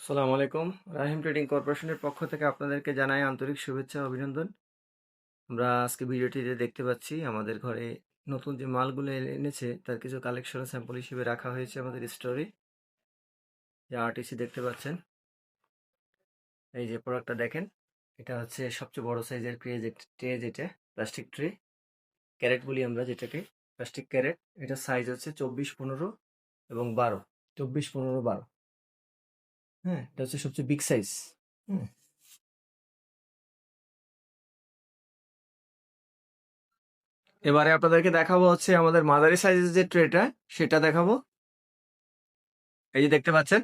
আসসালামু আলাইকুম। রাহিম ট্রেডিং কর্পোরেশনের পক্ষ থেকে আপনাদেরকে জানাই আন্তরিক শুভেচ্ছা ও অভিনন্দন। আমরা আজকে ভিডিওটিতে দেখতে পাচ্ছি আমাদের ঘরে নতুন যে মালগুলো এনেছে তার কিছু কালেকশন স্যাম্পল হিসেবে রাখা হয়েছে আমাদের স্টোরে। যে আরটিসি দেখতে পাচ্ছেন, এই যে প্রোডাক্টটা দেখেন, এটা হচ্ছে সবচেয়ে বড় সাইজের ট্রে, যেটা প্লাস্টিক ট্রে, ক্যারেট বলি আমরা যেটাকে, প্লাস্টিক ক্যারেট। এটা সাইজ হচ্ছে 24, 15 এবং 12। 24, 15, 12। হ্যাঁ, এটা হচ্ছে সবচেয়ে বিগ সাইজ। হুম, এবারে আপনাদেরকে দেখাবো হচ্ছে আমাদের মাঝারি সাইজের যে ট্রেটা, সেটা দেখাবো। এই যে দেখতে পাচ্ছেন,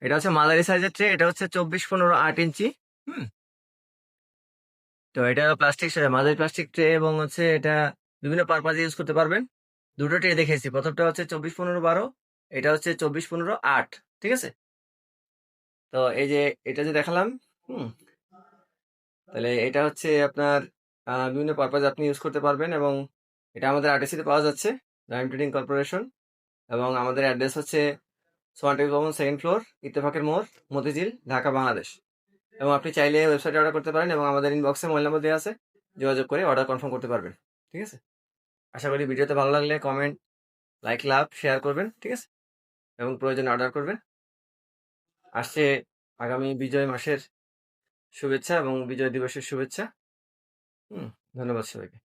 এটা হচ্ছে মাঝারি সাইজের ট্রে। এটা হচ্ছে 24, 15, 8 ইঞ্চি। হুম, তো এটা প্লাস্টিক, মাঝারি প্লাস্টিক ট্রে, এবং হচ্ছে এটা বিভিন্ন পারপাজে ইউজ করতে পারবেন। দুটো ট্রে দেখেছি, প্রথমটা হচ্ছে 24, 15, 12, এটা হচ্ছে 24, 15, 8। ঠিক আছে, তো এই যে এটা যে দেখালাম, হুম, তাহলে এটা হচ্ছে আপনার বিভিন্ন পারপাজে আপনি ইউজ করতে পারবেন। এবং এটা আমাদের আরটিসিতে পাওয়া যাচ্ছে, রাইম ট্রেডিং কর্পোরেশন। এবং আমাদের অ্যাড্রেস হচ্ছে সোয়ানটেক ভবন, 2nd ফ্লোর, ইত্তেফাকের মোড়, মতিঝিল, ঢাকা, বাংলাদেশ। এবং আপনি চাইলে ওয়েবসাইটে অর্ডার করতে পারেন, এবং আমাদের ইনবক্সে মোবাইল নাম্বার দেওয়া আছে, যোগাযোগ করে অর্ডার কনফার্ম করতে পারবেন। ঠিক আছে, আশা করি ভিডিওতে ভালো লাগলে কমেন্ট, লাইক, লাভ, শেয়ার করবেন। ঠিক আছে, এবং প্রয়োজনে অর্ডার করবেন। আসছে আগামী বিজয় মাসের শুভেচ্ছা এবং বিজয় দিবসের শুভেচ্ছা। হুম, ধন্যবাদ সবাইকে।